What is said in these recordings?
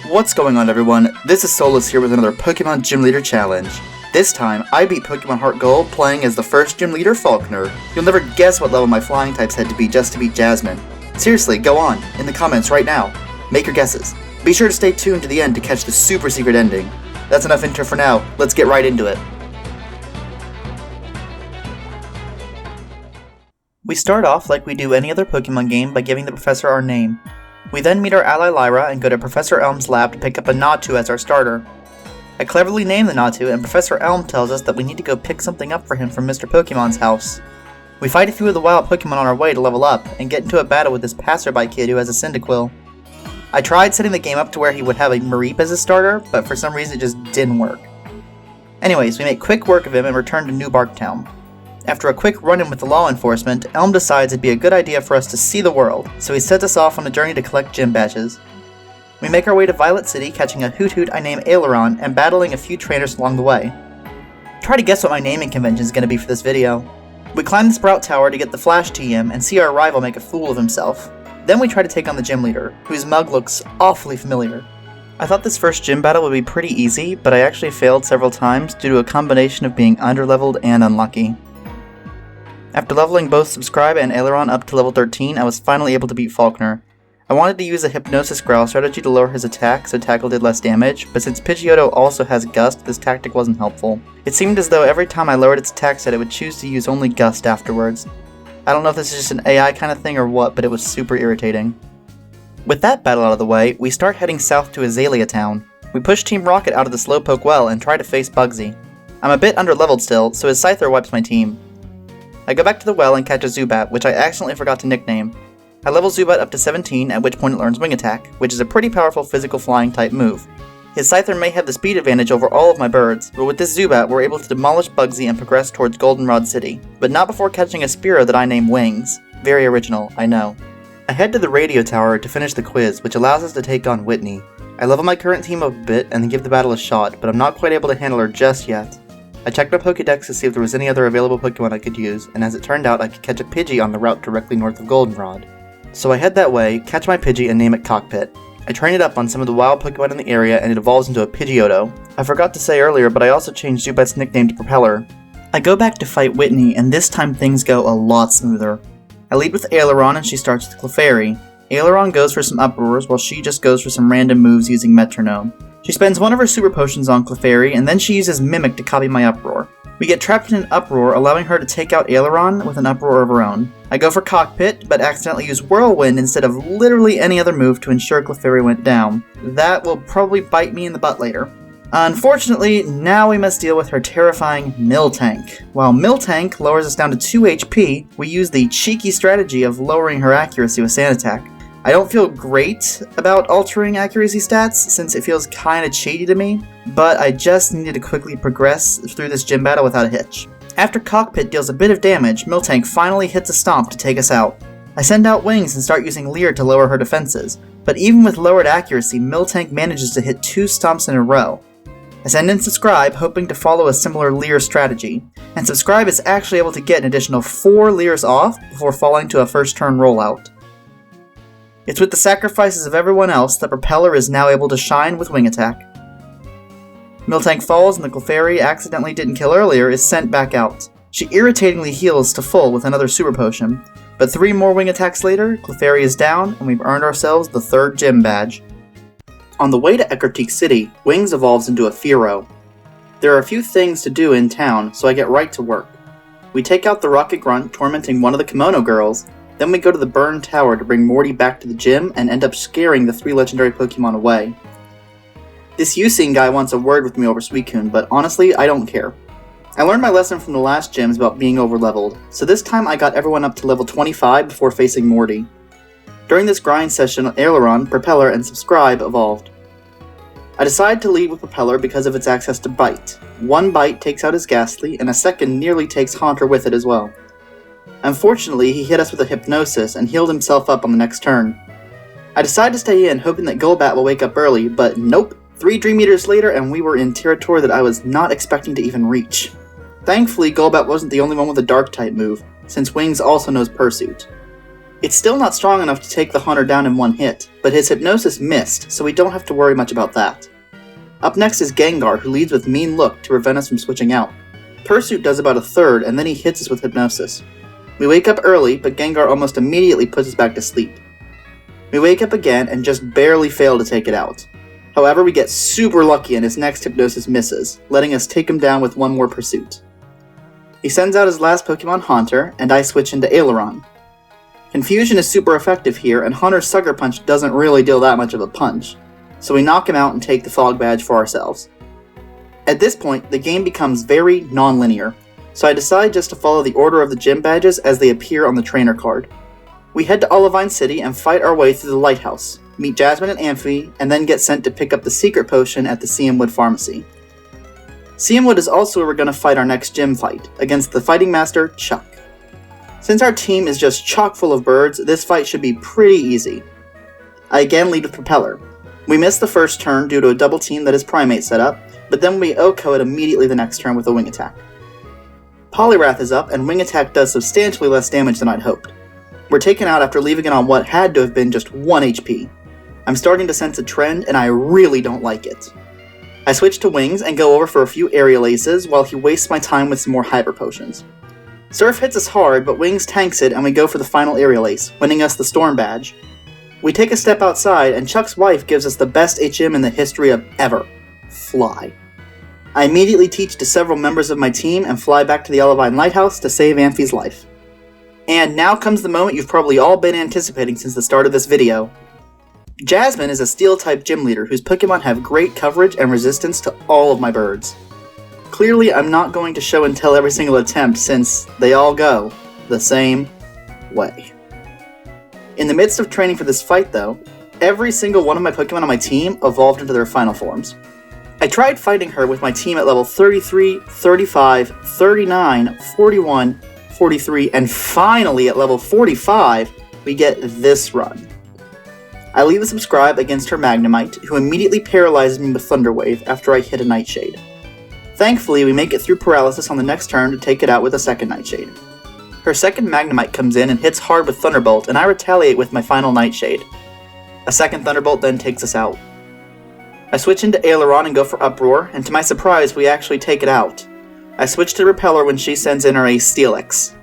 What's going on, everyone? This is Solus here with another Pokemon Gym Leader Challenge. This time, I beat Pokemon HeartGold playing as the first Gym Leader, Falkner. You'll never guess what level my flying types had to be just to beat Jasmine. Seriously, go on, in the comments right now. Make your guesses. Be sure to stay tuned to the end to catch the super secret ending. That's enough intro for now, let's get right into it. We start off like we do any other Pokemon game by giving the professor our name. We then meet our ally Lyra and go to Professor Elm's lab to pick up a Natu as our starter. I cleverly name the Natu, and Professor Elm tells us that we need to go pick something up for him from Mr. Pokemon's house. We fight a few of the wild Pokemon on our way to level up, and get into a battle with this passerby kid who has a Cyndaquil. I tried setting the game up to where he would have a Mareep as a starter, but for some reason it just didn't work. Anyways, we make quick work of him and return to New Barktown. After a quick run-in with the law enforcement, Elm decides it'd be a good idea for us to see the world, so he sets us off on a journey to collect gym badges. We make our way to Violet City, catching a Hoot I named Aileron, and battling a few trainers along the way. Try to guess what my naming convention is going to be for this video. We climb the Sprout Tower to get the Flash TM and see our rival make a fool of himself. Then we try to take on the gym leader, whose mug looks awfully familiar. I thought this first gym battle would be pretty easy, but I actually failed several times due to a combination of being underleveled and unlucky. After leveling both Subscribe and Aileron up to level 13, I was finally able to beat Falkner. I wanted to use a Hypnosis Growl strategy to lower his attack so Tackle did less damage, but since Pidgeotto also has Gust, this tactic wasn't helpful. It seemed as though every time I lowered its attack set, it would choose to use only Gust afterwards. I don't know if this is just an AI kind of thing or what, but it was super irritating. With that battle out of the way, we start heading south to Azalea Town. We push Team Rocket out of the Slowpoke well and try to face Bugsy. I'm a bit underleveled still, so his Scyther wipes my team. I go back to the well and catch a Zubat, which I accidentally forgot to nickname. I level Zubat up to 17, at which point it learns Wing Attack, which is a pretty powerful physical flying type move. His Scyther may have the speed advantage over all of my birds, but with this Zubat we're able to demolish Bugsy and progress towards Goldenrod City, but not before catching a Spearow that I name Wings. Very original, I know. I head to the radio tower to finish the quiz, which allows us to take on Whitney. I level my current team up a bit and then give the battle a shot, but I'm not quite able to handle her just yet. I checked my Pokédex to see if there was any other available Pokemon I could use, and as it turned out I could catch a Pidgey on the route directly north of Goldenrod. So I head that way, catch my Pidgey, and name it Cockpit. I train it up on some of the wild Pokemon in the area and it evolves into a Pidgeotto. I forgot to say earlier, but I also changed Zubat's nickname to Propeller. I go back to fight Whitney, and this time things go a lot smoother. I lead with Aileron and she starts with Clefairy. Aileron goes for some Uproars while she just goes for some random moves using Metronome. She spends one of her super potions on Clefairy, and then she uses Mimic to copy my Uproar. We get trapped in an Uproar, allowing her to take out Aileron with an Uproar of her own. I go for Cockpit, but accidentally use Whirlwind instead of literally any other move to ensure Clefairy went down. That will probably bite me in the butt later. Unfortunately, now we must deal with her terrifying Miltank. While Miltank lowers us down to 2 HP, we use the cheeky strategy of lowering her accuracy with Sand Attack. I don't feel great about altering accuracy stats since it feels kinda cheaty to me, but I just needed to quickly progress through this gym battle without a hitch. After Cockpit deals a bit of damage, Miltank finally hits a stomp to take us out. I send out Wings and start using Leer to lower her defenses, but even with lowered accuracy, Miltank manages to hit 2 stomps in a row. I send in Subscribe, hoping to follow a similar Leer strategy, and Subscribe is actually able to get an additional 4 Leers off before falling to a first turn rollout. It's with the sacrifices of everyone else that Propeller is now able to shine with Wing Attack. Miltank falls and the Clefairy accidentally didn't kill earlier is sent back out. She irritatingly heals to full with another Super Potion, but 3 more Wing Attacks later, Clefairy is down and we've earned ourselves the 3rd gym badge. On the way to Ecruteak City, Wings evolves into a Fearow. There are a few things to do in town, so I get right to work. We take out the Rocket Grunt tormenting one of the Kimono girls. Then we go to the Burn Tower to bring Morty back to the gym and end up scaring the 3 legendary Pokemon away. This Using guy wants a word with me over Suicune, but honestly, I don't care. I learned my lesson from the last gyms about being overleveled, so this time I got everyone up to level 25 before facing Morty. During this grind session, Aileron, Propeller, and Subscribe evolved. I decide to lead with Propeller because of its access to Bite. 1 bite takes out his Ghastly, and a second nearly takes Haunter with it as well. Unfortunately, he hit us with a Hypnosis and healed himself up on the next turn. I decide to stay in, hoping that Golbat will wake up early, but nope. 3 Dream Eaters later and we were in territory that I was not expecting to even reach. Thankfully, Golbat wasn't the only one with a Dark-type move, since Wings also knows Pursuit. It's still not strong enough to take the hunter down in one hit, but his hypnosis missed, so we don't have to worry much about that. Up next is Gengar, who leads with Mean Look to prevent us from switching out. Pursuit does about a third, and then he hits us with hypnosis. We wake up early, but Gengar almost immediately puts us back to sleep. We wake up again and just barely fail to take it out. However, we get super lucky and his next hypnosis misses, letting us take him down with one more pursuit. He sends out his last Pokemon Haunter, and I switch into Aileron. Confusion is super effective here, and Hunter's Sucker Punch doesn't really deal that much of a punch, so we knock him out and take the Fog Badge for ourselves. At this point, the game becomes very non-linear, so I decide just to follow the order of the gym badges as they appear on the trainer card. We head to Olivine City and fight our way through the lighthouse, meet Jasmine and Amphi, and then get sent to pick up the secret potion at the Cianwood Pharmacy. Cianwood is also where we're going to fight our next gym fight, against the fighting master, Chuck. Since our team is just chock full of birds, this fight should be pretty easy. I again lead with Propeller. We miss the first turn due to a double team that his Primate set up, but then we OHKO it immediately the next turn with a Wing Attack. Poliwrath is up, and Wing Attack does substantially less damage than I'd hoped. We're taken out after leaving it on what had to have been just 1 HP. I'm starting to sense a trend, and I really don't like it. I switch to Wings and go over for a few Aerial Aces while he wastes my time with some more Hyper Potions. Surf hits us hard, but Wings tanks it and we go for the final Aerial Ace, winning us the Storm Badge. We take a step outside, and Chuck's wife gives us the best HM in the history of ever. Fly. I immediately teach to several members of my team and fly back to the Olivine Lighthouse to save Amphi's life. And now comes the moment you've probably all been anticipating since the start of this video. Jasmine is a Steel-type gym leader whose Pokemon have great coverage and resistance to all of my birds. Clearly, I'm not going to show and tell every single attempt since they all go the same way. In the midst of training for this fight though, every single one of my Pokemon on my team evolved into their final forms. I tried fighting her with my team at level 33, 35, 39, 41, 43, and finally at level 45, we get this run. I leave a subscribe against her Magnemite, who immediately paralyzes me with Thunder Wave after I hit a Nightshade. Thankfully, we make it through paralysis on the next turn to take it out with a second Nightshade. Her second Magnemite comes in and hits hard with Thunderbolt, and I retaliate with my final Nightshade. A second Thunderbolt then takes us out. I switch into Aileron and go for Uproar, and to my surprise, we actually take it out. I switch to Repeller when she sends in her Ace Steelix.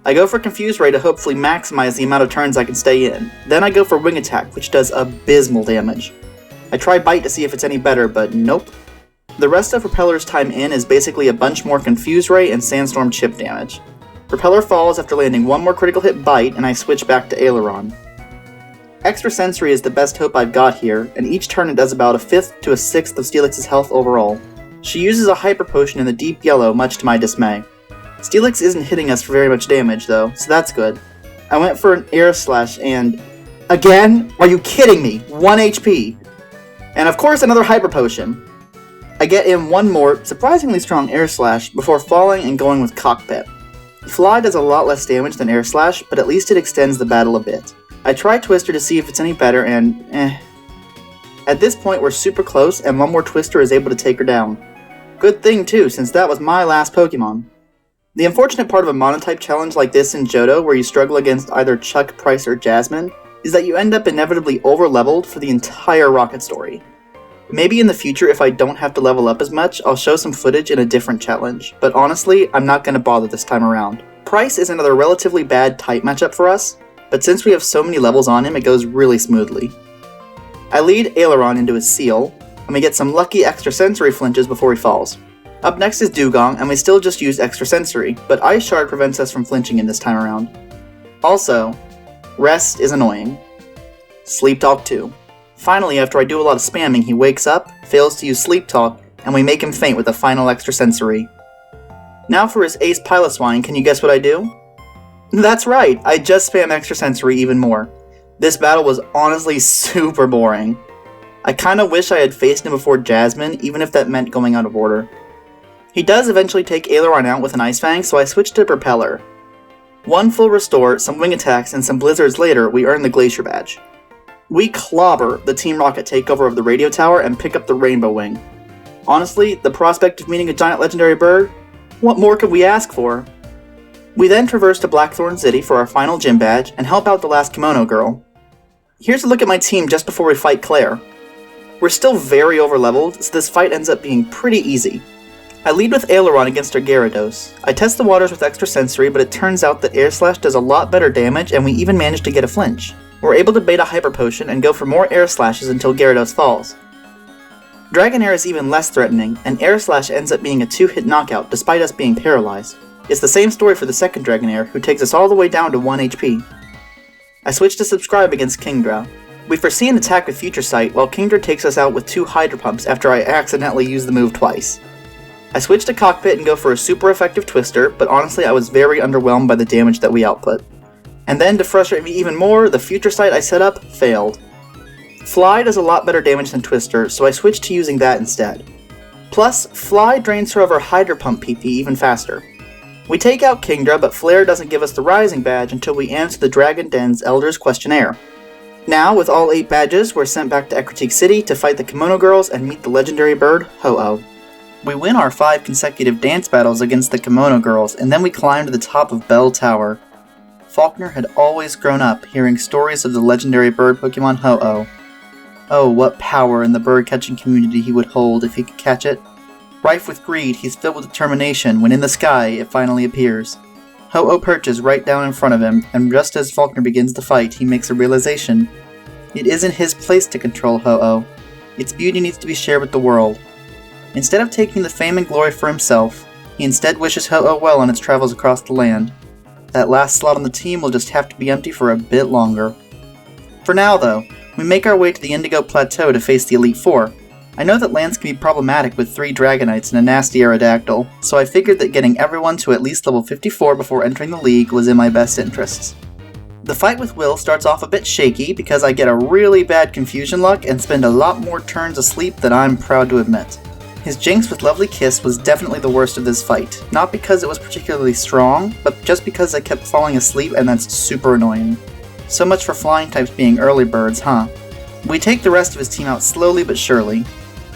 I go for Confuse Ray to hopefully maximize the amount of turns I can stay in. Then I go for Wing Attack, which does abysmal damage. I try Bite to see if it's any better, but nope. The rest of Repeller's time in is basically a bunch more Confuse Ray and Sandstorm chip damage. Repeller falls after landing one more critical hit Bite, and I switch back to Aileron. Extrasensory is the best hope I've got here, and each turn it does about a fifth to a sixth of Steelix's health overall. She uses a Hyper Potion in the deep yellow, much to my dismay. Steelix isn't hitting us for very much damage though, so that's good. I went for an Air Slash and... Again? Are you kidding me? 1 HP! And of course another Hyper Potion. I get in one more, surprisingly strong Air Slash before falling and going with Cockpit. Fly does a lot less damage than Air Slash, but at least it extends the battle a bit. I try Twister to see if it's any better and At this point we're super close and one more Twister is able to take her down. Good thing too, since that was my last Pokemon. The unfortunate part of a monotype challenge like this in Johto, where you struggle against either Chuck, Price, or Jasmine, is that you end up inevitably over-leveled for the entire Rocket story. Maybe in the future, if I don't have to level up as much, I'll show some footage in a different challenge, but honestly, I'm not going to bother this time around. Price is another relatively bad type matchup for us, but since we have so many levels on him, it goes really smoothly. I lead Aileron into his Seal, and we get some lucky extrasensory flinches before he falls. Up next is Dugong, and we still just use extrasensory, but Ice Shard prevents us from flinching in this time around. Also, Rest is annoying. Sleep Talk too. Finally, after I do a lot of spamming, he wakes up, fails to use Sleep Talk, and we make him faint with a final extrasensory. Now for his Ace Piloswine, can you guess what I do? That's right, I just spam extrasensory even more. This battle was honestly super boring. I kinda wish I had faced him before Jasmine, even if that meant going out of order. He does eventually take Aileron out with an Ice Fang, so I switch to Propeller. One full restore, some wing attacks, and some blizzards later, we earn the Glacier Badge. We clobber the Team Rocket takeover of the radio tower and pick up the Rainbow Wing. Honestly, the prospect of meeting a giant legendary bird? What more could we ask for? We then traverse to Blackthorn City for our final gym badge and help out the last kimono girl. Here's a look at my team just before we fight Claire. We're still very overleveled, so this fight ends up being pretty easy. I lead with Aileron against our Gyarados. I test the waters with Extra Sensory, but it turns out that Air Slash does a lot better damage and we even manage to get a flinch. We're able to bait a Hyper Potion and go for more Air Slashes until Gyarados falls. Dragonair is even less threatening, and Air Slash ends up being a 2-hit knockout despite us being paralyzed. It's the same story for the second Dragonair, who takes us all the way down to 1 HP. I switch to Subscribe against Kingdra. We foresee an attack with Future Sight, while Kingdra takes us out with 2 Hydro Pumps after I accidentally use the move twice. I switch to Cockpit and go for a super effective Twister, but honestly I was very underwhelmed by the damage that we output. And then to frustrate me even more, the Future Sight I set up failed. Fly does a lot better damage than Twister, so I switched to using that instead. Plus, Fly drains her of her Hydro Pump PP even faster. We take out Kingdra, but Flare doesn't give us the Rising badge until we answer the Dragon Den's Elder's Questionnaire. Now, with all 8 badges, we're sent back to Ecruteak City to fight the Kimono Girls and meet the legendary bird, Ho-Oh. We win our 5 consecutive dance battles against the Kimono Girls, and then we climb to the top of Bell Tower. Falkner had always grown up hearing stories of the legendary bird Pokemon Ho-Oh. Oh, what power in the bird-catching community he would hold if he could catch it. Rife with greed, he's filled with determination when in the sky it finally appears. Ho-Oh perches right down in front of him, and just as Falkner begins the fight, he makes a realization. It isn't his place to control Ho-Oh. Its beauty needs to be shared with the world. Instead of taking the fame and glory for himself, he instead wishes Ho-Oh well on its travels across the land. That last slot on the team will just have to be empty for a bit longer. For now, though, we make our way to the Indigo Plateau to face the Elite Four. I know that lands can be problematic with 3 Dragonites and a nasty Aerodactyl, so I figured that getting everyone to at least level 54 before entering the league was in my best interests. The fight with Will starts off a bit shaky because I get a really bad Confusion luck and spend a lot more turns asleep than I'm proud to admit. His Jinx with Lovely Kiss was definitely the worst of this fight, not because it was particularly strong, but just because I kept falling asleep and that's super annoying. So much for flying types being early birds, huh? We take the rest of his team out slowly but surely.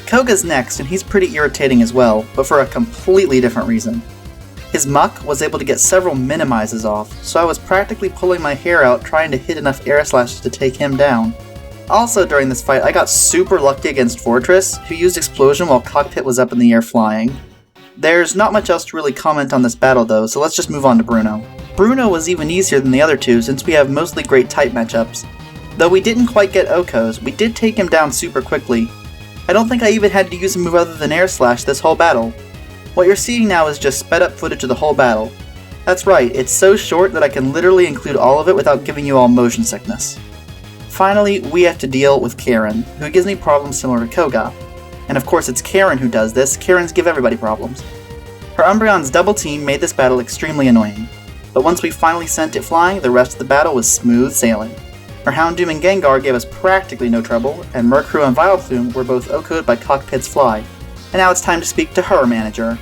Koga's next, and he's pretty irritating as well, but for a completely different reason. His Muck was able to get several minimizes off, so I was practically pulling my hair out trying to hit enough air slashes to take him down. Also during this fight, I got super lucky against Fortress, who used Explosion while Cockpit was up in the air flying. There's not much else to really comment on this battle though, so let's just move on to Bruno. Bruno was even easier than the other two since we have mostly great type matchups. Though we didn't quite get Okos, we did take him down super quickly. I don't think I even had to use a move other than Air Slash this whole battle. What you're seeing now is just sped up footage of the whole battle. That's right, it's so short that I can literally include all of it without giving you all motion sickness. Finally, we have to deal with Karen, who gives me problems similar to Koga. And of course it's Karen who does this, Karens give everybody problems. Her Umbreon's double team made this battle extremely annoying, but once we finally sent it flying, the rest of the battle was smooth sailing. Her Houndoom and Gengar gave us practically no trouble, and Murkrow and Vileplume were both OHKO'd by Cockpit's Fly. And now it's time to speak to her manager.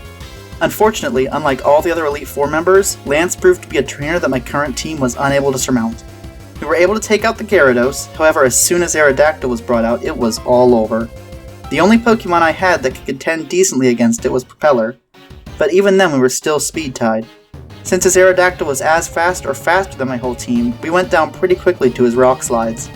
Unfortunately, unlike all the other Elite Four members, Lance proved to be a trainer that my current team was unable to surmount. We were able to take out the Gyarados, however as soon as Aerodactyl was brought out, it was all over. The only Pokemon I had that could contend decently against it was Propeller, but even then we were still speed-tied. Since his Aerodactyl was as fast or faster than my whole team, we went down pretty quickly to his Rock Slides.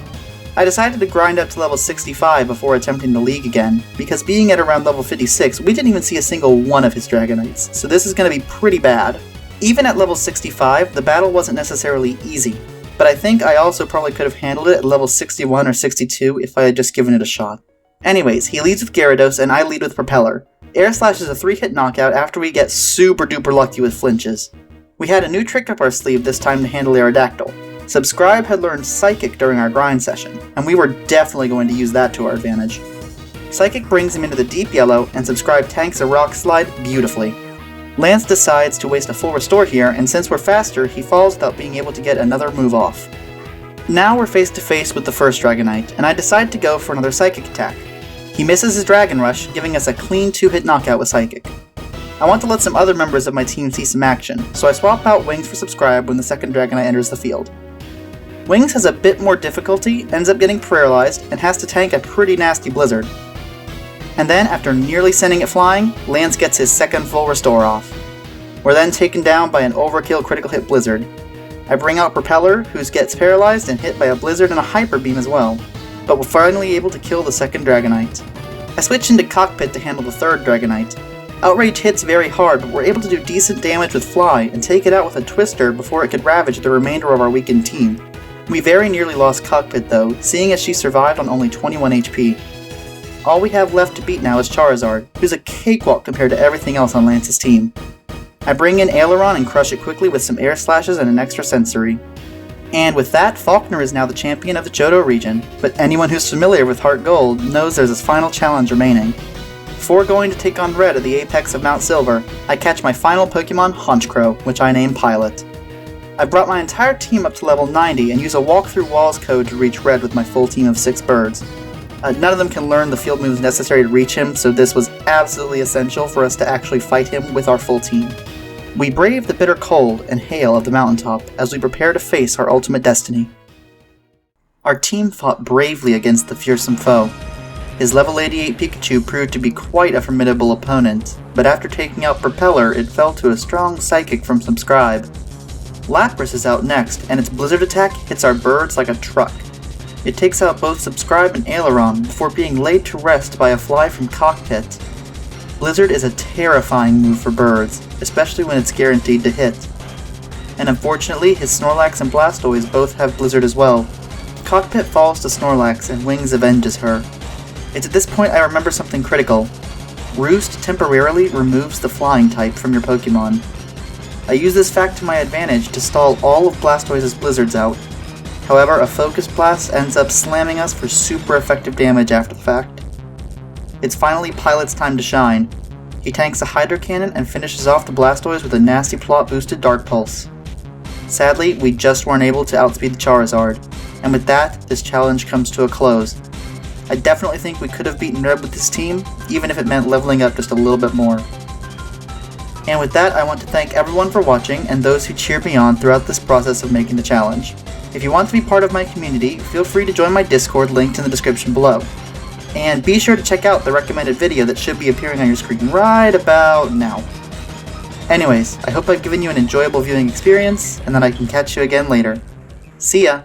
I decided to grind up to level 65 before attempting the league again, because being at around level 56, we didn't even see a single one of his Dragonites, so this is going to be pretty bad. Even at level 65, the battle wasn't necessarily easy, but I think I also probably could have handled it at level 61 or 62 if I had just given it a shot. Anyways, he leads with Gyarados and I lead with Propeller. Air Slash is a 3-hit knockout after we get super duper lucky with flinches. We had a new trick up our sleeve this time to handle Aerodactyl. Subscribe had learned Psychic during our grind session, and we were definitely going to use that to our advantage. Psychic brings him into the deep yellow, and Subscribe tanks a Rock Slide beautifully. Lance decides to waste a full restore here, and since we're faster, he falls without being able to get another move off. Now we're face to face with the first Dragonite, and I decide to go for another Psychic attack. He misses his Dragon Rush, giving us a clean 2-hit knockout with Psychic. I want to let some other members of my team see some action, so I swap out Wings for Subscribe when the second Dragonite enters the field. Wings has a bit more difficulty, ends up getting paralyzed, and has to tank a pretty nasty Blizzard. And then, after nearly sending it flying, Lance gets his second full restore off. We're then taken down by an overkill critical hit blizzard. I bring out Propeller, who gets paralyzed and hit by a blizzard and a hyper beam as well, but we're finally able to kill the second Dragonite. I switch into Cockpit to handle the third Dragonite. Outrage hits very hard, but we're able to do decent damage with Fly and take it out with a Twister before it could ravage the remainder of our weakened team. We very nearly lost Cockpit though, seeing as she survived on only 21 HP. All we have left to beat now is Charizard, who's a cakewalk compared to everything else on Lance's team. I bring in Aileron and crush it quickly with some air slashes and an extra sensory. And with that, Falkner is now the champion of the Johto region, but anyone who's familiar with HeartGold knows there's a final challenge remaining. Before going to take on Red at the apex of Mount Silver, I catch my final Pokemon, Honchkrow, which I name Pilot. I brought my entire team up to level 90 and use a walk-through walls code to reach Red with my full team of 6 birds. None of them can learn the field moves necessary to reach him, so this was absolutely essential for us to actually fight him with our full team. We brave the bitter cold and hail of the mountaintop as we prepare to face our ultimate destiny. Our team fought bravely against the fearsome foe. His level 88 Pikachu proved to be quite a formidable opponent, but after taking out Propeller, it fell to a strong Psychic from Subscribe. Lapras is out next, and its Blizzard attack hits our birds like a truck. It takes out both Subscribe and Aileron before being laid to rest by a Fly from Cockpit. Blizzard is a terrifying move for birds, especially when it's guaranteed to hit. And unfortunately, his Snorlax and Blastoise both have Blizzard as well. Cockpit falls to Snorlax and Wings avenges her. It's at this point I remember something critical. Roost temporarily removes the flying type from your Pokemon. I use this fact to my advantage to stall all of Blastoise's Blizzards out. However, a Focus Blast ends up slamming us for super effective damage after the fact. It's finally Pilot's time to shine. He tanks a Hydro Cannon and finishes off the Blastoise with a nasty plot boosted Dark Pulse. Sadly, we just weren't able to outspeed the Charizard, and with that, this challenge comes to a close. I definitely think we could have beaten Red with this team, even if it meant leveling up just a little bit more. And with that, I want to thank everyone for watching and those who cheered me on throughout this process of making the challenge. If you want to be part of my community, feel free to join my Discord linked in the description below. And be sure to check out the recommended video that should be appearing on your screen right about now. Anyways, I hope I've given you an enjoyable viewing experience, and that I can catch you again later. See ya!